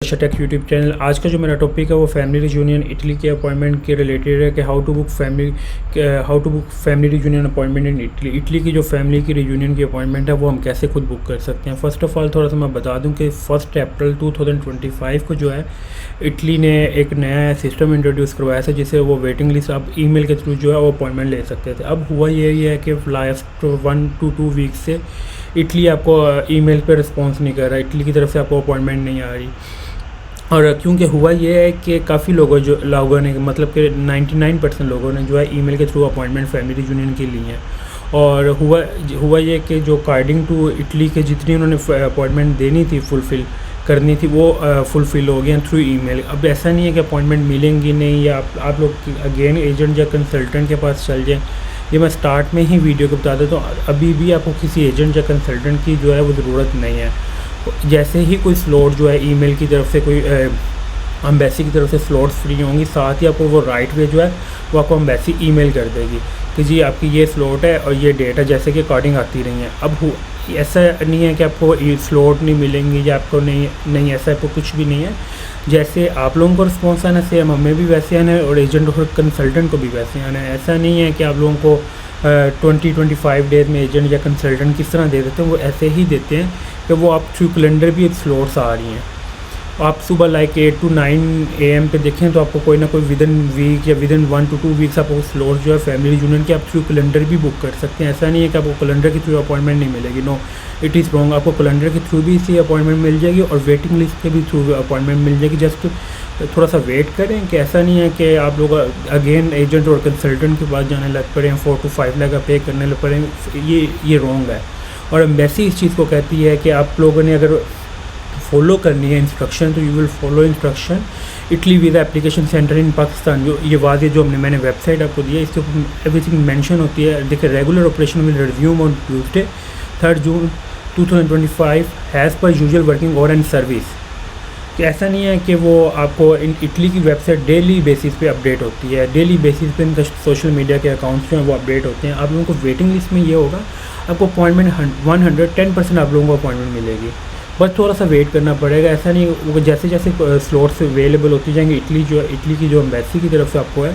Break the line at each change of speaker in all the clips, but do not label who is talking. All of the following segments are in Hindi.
वर्षा टेक यूट्यूब चैनल। आज का जो मेरा टॉपिक है वो फैमिली रियूनियन इटली के अपॉइंटमेंट के रिलेटेड है कि how to book family reunion appointment in Italy. Italy की जो फैमिली की रियूनियन की अपॉइंटमेंट है वो हम कैसे खुद बुक कर सकते हैं। फ़र्स्ट ऑफ़ ऑल थोड़ा सा मैं बता दूं कि 1 अप्रैल 2025 को जो है इटली ने एक नया सिस्टम इंट्रोड्यूस करवाया था जिसे वो वेटिंग लिस्ट आप ईमेल के थ्रू जो है वो अपॉइंटमेंट ले सकते थे। अब हुआ यही है कि लास्ट 1 to 2 वीक से इटली आपको ईमेल पे रिस्पॉन्स नहीं कर रहा, इटली की तरफ से आपको अपॉइंटमेंट नहीं आ रही। और क्योंकि हुआ ये है कि काफ़ी लोगों ने मतलब कि 99% लोगों ने जो है ईमेल के थ्रू अपॉइंटमेंट फैमिली यूनियन के लिए हैं। और हुआ ये कि जो अकॉर्डिंग टू इटली के जितनी उन्होंने अपॉइंटमेंट देनी थी फुलफ़िल करनी थी वो फुलफ़िल हो गई हैं थ्रू ईमेल। अब ऐसा नहीं है कि अपॉइंटमेंट मिलेंगी नहीं या आप लोग अगेन एजेंट या कंसल्टेंट के पास चल जाएँ। ये मैं स्टार्ट में ही वीडियो को बता देता हूँ, अभी भी आपको किसी एजेंट या कंसल्टेंट की जो है वो ज़रूरत नहीं है। जैसे ही कोई स्लॉट जो है ईमेल की तरफ से कोई एम्बेसी की तरफ से स्लॉट्स फ्री होंगी, साथ ही आपको वो राइट वे जो है वो आपको एम्बेसी ईमेल कर देगी कि जी आपकी ये स्लॉट है और ये डेट है, जैसे कि अकॉर्डिंग आती रही हैं। अब ऐसा नहीं है कि आपको स्लॉट नहीं मिलेंगी या आपको नहीं ऐसा आपको कुछ भी नहीं है। जैसे आप लोगों को रिस्पॉन्स आना सेम हमें भी वैसे आना है और एजेंट और कंसल्टेंट को भी वैसे आना है। ऐसा नहीं है कि आप लोगों को 20-25 डेज़ में एजेंट या कंसल्टेंट किस तरह दे देते हैं, वो ऐसे ही देते हैं कि वो आप थ्रू कैलेंडर भी स्लॉट्स आ रही हैं। आप सुबह लाइक 8 to 9 AM पे देखें तो आपको कोई ना कोई विदिन वीक या विदिन 1 to 2 वीक्स आपको स्लॉट जो है फैमिली यूनियन के आप थ्रू कैलेंडर भी बुक कर सकते हैं। ऐसा नहीं है कि आपको कैलेंडर के थ्रू अपॉइंटमेंट नहीं मिलेगी, नो इट इज़ रॉन्ग। आपको कैलेंडर के थ्रू भी इसी अपॉइंटमेंट मिल जाएगी और वेटिंग लिस्ट के भी थ्रू अपॉइंटमेंट मिल जाएगी। जस्ट थोड़ा सा वेट करें कि ऐसा नहीं है कि आप लोग अगेन एजेंट और कंसल्टेंट के पास जाने लग पड़े हैं, 4 to 5 लाख पे करने लग पड़े हैं, ये रॉन्ग है। और एम्बेसी इस चीज़ को कहती है कि आप लोगों ने अगर फॉलो करनी है इंस्ट्रक्शन तो you will follow instruction. Italy visa application centre in Pakistan, जो ये वाज़े जो मैंने वेबसाइट आपको दिया इसके ऊपर एवरीथिंग मेंशन होती है। देखिए regular operation will resume on Tuesday 3 June 2025 as per usual working hour and service. कि ऐसा नहीं है कि वो आपको इटली की वेबसाइट डेली बेसिस पे अपडेट होती है, डेली बेसिस पे इनका सोशल मीडिया के अकाउंट्स जो हैं वो अपडेट होते हैं। आप लोगों को वेटिंग लिस्ट में ये होगा आपको अपॉइंटमेंट 110% आप लोगों को अपॉइंटमेंट मिलेगी, बस थोड़ा सा वेट करना पड़ेगा। ऐसा नहीं जैसे जैसे स्लॉट्स अवेलेबल होती जाएंगी इटली की जो एम्बेसी की तरफ से आपको है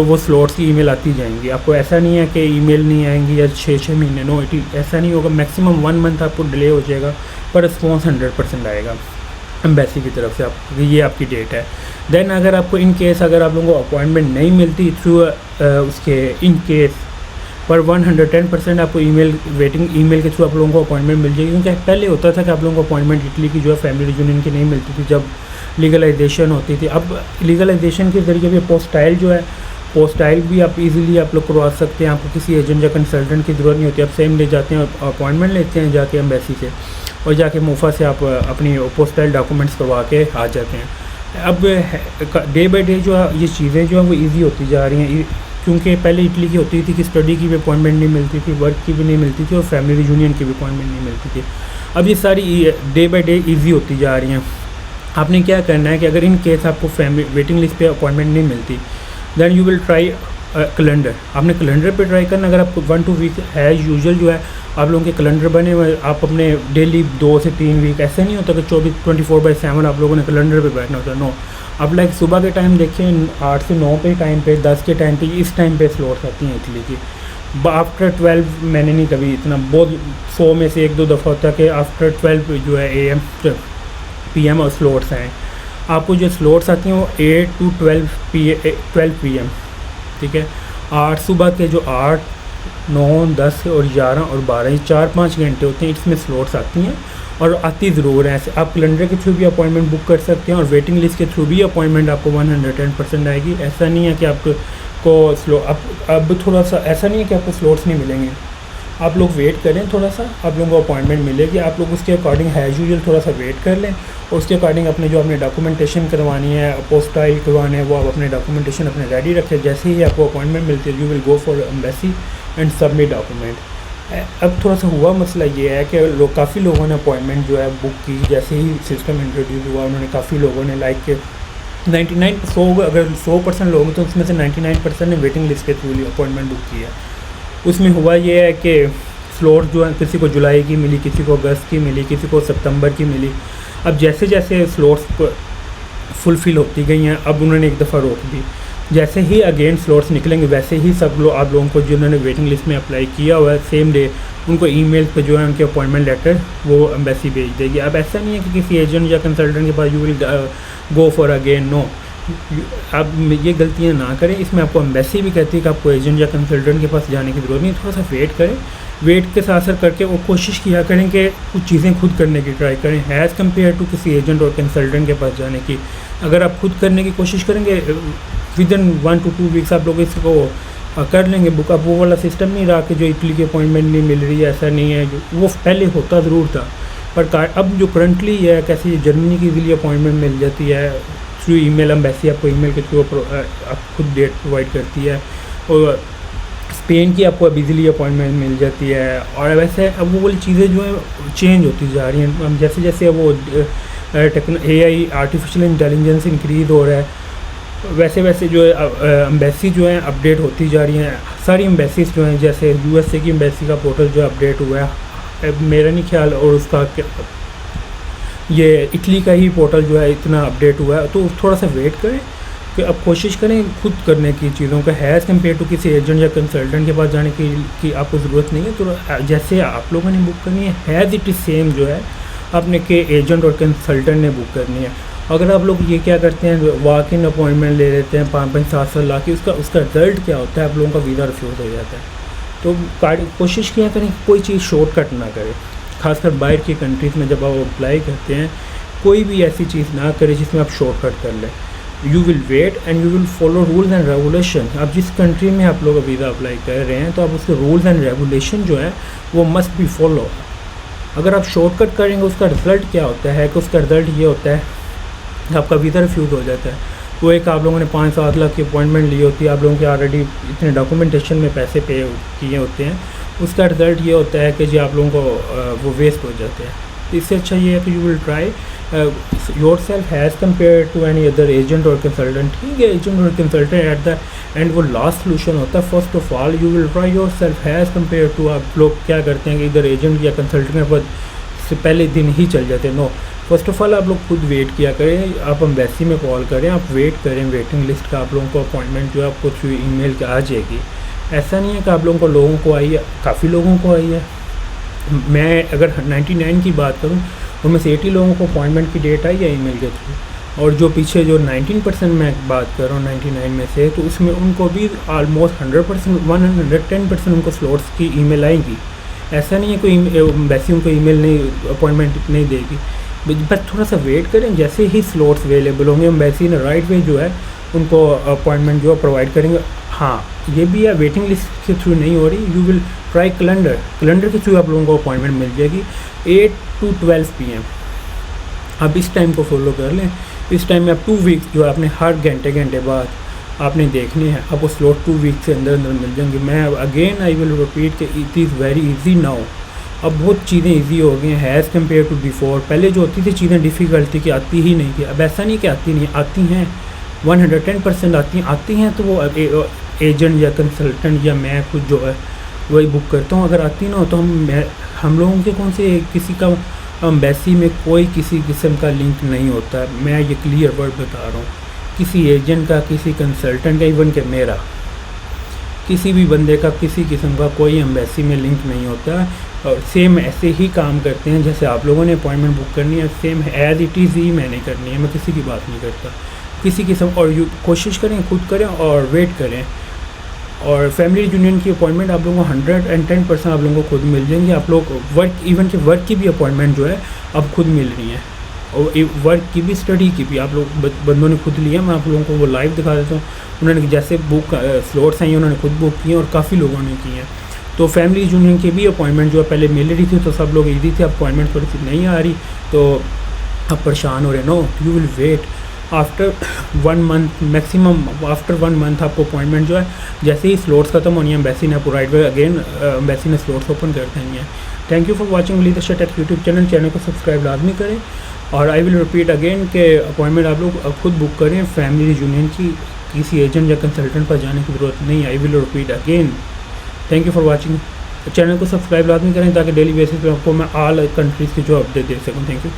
वो स्लॉट्स की ईमेल आती जाएंगी। आपको ऐसा नहीं है कि ईमेल नहीं आएंगी या 6 महीने, नो ऐसा नहीं होगा। मैक्सिमम 1 मंथ आपको डिले हो जाएगा पर रिस्पॉन्स 100% आएगा एम्बेसी की तरफ से। आप ये आपकी डेट है। देन अगर आपको इन केस अगर आप लोगों को अपॉइंटमेंट नहीं मिलती थ्रू उसके इन केस पर 110% आपको वेटिंग ईमेल के थ्रू आप लोगों को अपॉइंटमेंट मिल जाएगी। क्योंकि पहले होता था कि आप लोगों को अपॉइंटमेंट इटली की जो है फैमिली यूनियन की नहीं मिलती थी जब लीगलाइजेशन होती थी। अब लीगलाइजेशन के ज़रिए भी पोस्टाइल जो है पोस्टाइल भी आप इजीली आप लोग करवा सकते हैं। आपको किसी एजेंट या कंसल्टेंट की ज़रूरत नहीं होती, आप सेम डे जाते हैं अपॉइंटमेंट लेते हैं जाके एम्बेसी से और जाके मुफा से आप अपनी पोस्टाइल डॉक्यूमेंट्स करवा के आ जाते हैं। अब डे बाई डे जो है ये चीज़ें जो है वो ईजी होती जा रही हैं, क्योंकि पहले इटली की होती थी कि स्टडी की भी अपॉइंटमेंट नहीं मिलती थी, वर्क की भी नहीं मिलती थी और फैमिली यूनियन की भी अपॉइंटमेंट नहीं मिलती थी। अब ये सारी डे बाई डे ईजी होती जा रही हैं। आपने क्या करना है कि अगर इन केस आपको फैमिली वेटिंग लिस्ट पे अपॉइंटमेंट नहीं मिलती then you will try calendar. आपने कैलेंडर पे ट्राई करना। अगर आपको 1 to 2 वीक है यूजुअल जो है आप लोगों के कैलेंडर बने हुए, आप अपने डेली 2 से 3 वीक, ऐसे नहीं होता कि 24/7 आप लोगों ने कैलेंडर पे बैठना होता है, नो। आप लाइक सुबह के टाइम देखें 8 से 9 पे टाइम पे, 10 के टाइम पे, इस टाइम पे स्लॉट्स आती हैं इटली की। आफ्टर 12 मैंने नहीं कभी इतना, बहुत 100 में से 1-2 दफ़ा होता है कि आफ्टर 12 जो है AM PM और स्लॉट्स हैं। आपको जो स्लॉट्स आती हैं वो 8 to 12 PM, ठीक है। 8 सुबह के जो 8, 9, 10 और 11 और 12 ये 4-5 घंटे होते हैं, इसमें स्लॉट्स आती हैं और आती ज़रूर हैं। ऐसे आप कैलेंडर के थ्रू भी अपॉइंटमेंट बुक कर सकते हैं और वेटिंग लिस्ट के थ्रू भी अपॉइंटमेंट आपको 110% आएगी। ऐसा नहीं है कि आपको अब थोड़ा सा ऐसा नहीं है कि आपको स्लॉट्स नहीं मिलेंगे। आप लोग वेट करें थोड़ा सा, आप लोगों को अपॉइंटमेंट मिलेगी। आप लोग उसके अकॉर्डिंग एज यूजुअल थोड़ा सा वेट कर लें और उसके अकॉर्डिंग अपने जो अपने डॉक्यूमेंटेशन करवानी है, पोस्टाइल करवाने हैं, वो आप अपने डॉक्यूमेंटेशन अपने रेडी रखें। जैसे ही आपको अपॉइंटमेंट मिलती है you will go for embassy and submit document. अब थोड़ा सा हुआ मसला ये है कि काफ़ी लोगों ने अपॉइंटमेंट जो है बुक की। जैसे ही सिस्टम इंट्रोड्यूस हुआ उन्होंने काफ़ी लोगों ने लाइक 99 अगर 100% लोग तो उसमें से 99% ने वेटिंग लिस्ट के थ्रू अपॉइंटमेंट बुक की है। उसमें हुआ ये है कि स्लॉट जो है किसी को जुलाई की मिली, किसी को अगस्त की मिली, किसी को सितंबर की मिली। अब जैसे जैसे स्लॉट्स फुलफ़िल होती गई हैं, अब उन्होंने एक दफ़ा रोक दी। जैसे ही अगेन स्लॉट्स निकलेंगे वैसे ही सब लोग आप लोगों को जिन्होंने वेटिंग लिस्ट में अप्लाई किया हुआ है सेम डे उनको ईमेल पे जो है उनके अपॉइंटमेंट लेटर वो एम्बेसी भेज देगी। अब ऐसा नहीं है कि किसी एजेंट या कंसल्टेंट के पास you will go for again, no, आप ये गलतियां ना करें। इसमें आपको एम्बेसी भी कहती है कि आपको एजेंट या कंसल्टेंट के पास जाने की ज़रूरत नहीं, थोड़ा सा वेट करें। वेट के साथ साथ करके वो कोशिश किया करें कि कुछ चीज़ें खुद करने की ट्राई करें एज़ कम्पेयर टू किसी एजेंट और कंसल्टेंट के पास जाने की। अगर आप खुद करने की कोशिश करेंगे विद इन 1 to 2 वीक्स आप लोग इसको कर लेंगे बुक। अब वो वाला सिस्टम नहीं रहा कि जो इटली की अपॉइंटमेंट नहीं मिल रही है, ऐसा नहीं है। वो पहले होता ज़रूर था पर अब जो करंटली है कैसे जर्मनी की इजीली अपॉइंटमेंट मिल जाती है थ्रू ईमेल। एम्बेसी आपको ईमेल के थ्रू आप खुद डेट प्रोवाइड करती है और स्पेन की आपको अब इजीली अपॉइंटमेंट मिल जाती है। और वैसे अब वो वाली चीज़ें जो है चेंज होती जा रही हैं। अब जैसे जैसे वो AI आर्टिफिशियल इंटेलिजेंस इंक्रीज़ हो रहा है वैसे वैसे जो है एम्बेसी जो है अपडेट होती जा रही हैं। सारी एम्बेसीज जो हैं जैसे USA की एम्बेसी का पोर्टल जो अपडेट हुआ है मेरा नहीं ख्याल, और उसका ये इटली का ही पोर्टल जो है इतना अपडेट हुआ है। तो थोड़ा सा वेट करें कि अब कोशिश करें खुद करने की चीज़ों का हैज़ कम्पेयर टू किसी एजेंट या कंसल्टेंट के पास जाने की आपको ज़रूरत नहीं है। तो जैसे आप लोगों ने बुक करनी है हैज़ इट इज़ सेम जो है आपने के एजेंट और कंसल्टेंट ने बुक करनी है। अगर आप लोग ये क्या करते हैं वॉक इन अपॉइंटमेंट ले लेते हैं 5-5 7-7 लाख की, उसका रिज़ल्ट क्या होता है आप लोगों का वीज़ा रिफ्यूज़ हो जाता है। तो कोशिश किया करें कोई चीज़ शॉर्टकट ना करें, खासकर बाहर की कंट्रीज़ में जब आप अप्लाई करते हैं कोई भी ऐसी चीज़ ना करें जिसमें आप शॉर्टकट कर लें। You will wait and you will follow rules and regulation. आप जिस कंट्री में आप लोग वीज़ा अप्लाई कर रहे हैं तो आप उसके रूल्स एंड रेगुलेशन जो है वो मस्ट बी फॉलो। अगर आप शॉर्टकट करेंगे उसका रिज़ल्ट क्या होता है कि उसका रिज़ल्ट ये होता है आपका वीज़ा रिफ्यूज़ हो जाता है। वो एक आप लोगों ने 5-7 लाख की अपॉइंटमेंट ली होती है, आप लोगों के ऑलरेडी इतने डॉक्यूमेंटेशन में पैसे पे किए होते हैं, उसका रिज़ल्ट ये होता है कि जी आप लोगों को वो वेस्ट हो जाते हैं। इससे अच्छा ये है कि you will try yourself has compare to any other agent और कंसल्टेंट। ठीक है, एजेंट और कंसल्टेंट एट द एंड वो लास्ट सोल्यूशन होता है। First of all you will try yourself has compare to. आप लोग क्या करते हैं कि इधर एजेंट या कंसल्टेंट के पास से पहले दिन ही चल जाते हैं। नो, फर्स्ट ऑफ ऑल आप लोग खुद वेट किया करें, आप एम्बेसी में कॉल करें, आप वेट करें। वेटिंग लिस्ट का आप लोगों को अपॉइंटमेंट जो है आपको थ्रू ईमेल का आ जाएगी। ऐसा नहीं है कि आप लोगों को आई है, काफ़ी लोगों को आई है। मैं अगर 99 की बात करूं उनमें से 80 लोगों को अपॉइंटमेंट की डेट आई है ईमेल के थ्रू, और जो पीछे जो 19% मैं बात कर रहा हूँ 99 में से, तो उसमें उनको भी ऑलमोस्ट 100% 110% उनको स्लॉट्स की ईमेल आएगी। ऐसा नहीं है कोई वैसे उनको ईमेल नहीं अपॉइंटमेंट नहीं देगी, बस थोड़ा सा वेट करें। जैसे ही स्लॉट्स अवेलेबल होंगे एम्बेसी ने राइट वे जो है उनको अपॉइंटमेंट जो है प्रोवाइड करेंगे। हाँ, ये भी है वेटिंग लिस्ट के थ्रू नहीं हो रही, यू विल ट्राई कैलेंडर के थ्रू आप लोगों को अपॉइंटमेंट मिल जाएगी 8 to 12 PM। आप इस टाइम को फॉलो कर लें। इस टाइम में आप 2 वीक्स जो है आपने हर घंटे बाद आपने देखनी है, आपको स्लॉट 2 वीक से अंदर मिल जाएंगे। मैं अगेन आई विल रिपीट कि it is very easy now. अब बहुत चीज़ें इजी हो गई हैं हैज़ कम्पेयर टू बिफोर। पहले जो होती थी चीज़ें डिफ़िकल्ट थी कि आती ही नहीं थी, अब ऐसा नहीं कि आती नहीं, आती हैं 110% आती हैं। तो वो एजेंट या कंसल्टेंट या मैं खुद जो है वही बुक करता हूँ। अगर आती ना हो तो हम लोगों के कौन से किसी का एम्बेसी में कोई किसी किस्म का लिंक नहीं होता। मैं ये क्लियर वर्ड बता रहा हूँ, किसी एजेंट का, किसी कंसल्टेंट का, इवन के मेरा किसी भी बंदे का किसी किस्म का कोई एम्बेसी में लिंक नहीं होता। और सेम ऐसे ही काम करते हैं जैसे आप लोगों ने अपॉइंटमेंट बुक करनी है, सेम एज़ इट इज़ ही मैंने करनी है। मैं किसी की बात नहीं करता किसी किस्म। और कोशिश करें खुद करें और वेट करें। और फैमिली यूनियन की अपॉइंटमेंट आप लोगों को 110% आप लोगों को खुद मिल जाएंगी। आप लोग वर्क की भी अपॉइंटमेंट जो है अब खुद मिल रही हैं, और वर्क की भी स्टडी की भी आप लोग बंदों ने खुद लिया। मैं आप लोगों को वो लाइव दिखा देता हूँ। उन्होंने जैसे बुक स्लॉट्स हैं उन्होंने खुद बुक किए और काफ़ी लोगों ने की हैं। तो फैमिली यूनियन की भी अपॉइंटमेंट जो है पहले मिल रही थी तो सब लोग ईजी थे, अपॉइंटमेंट थोड़ी सी नहीं आ रही तो अब परेशान हो रहे। No, you will wait after 1 month maximum. After 1 month आपको अपॉइंटमेंट जो है जैसे ही स्लॉट्स खत्म होनी है एम्बेसी ने आपको राइट वे अगेन एम्बेसी ने स्लॉट्स ओपन कर देंगे हैं। थैंक यू फॉर वॉचिंग विलीद अर्शद टेक यूट्यूब चैनल को सब्सक्राइब लाजमी करें। और आई विल रिपीट अगेन के अपॉइंटमेंट आप लोग खुद बुक करें। फैमिली यूनियन की किसी एजेंट या कंसल्टेंट पर जाने की ज़रूरत नहीं। आई will repeat again, thank you for watching. Channel को सब्सक्राइब लाजमी करें ताकि डेली बेसिस पे आपको मैं ऑल कंट्रीज़ की जो अपडेट दे सकूँ। Thank you.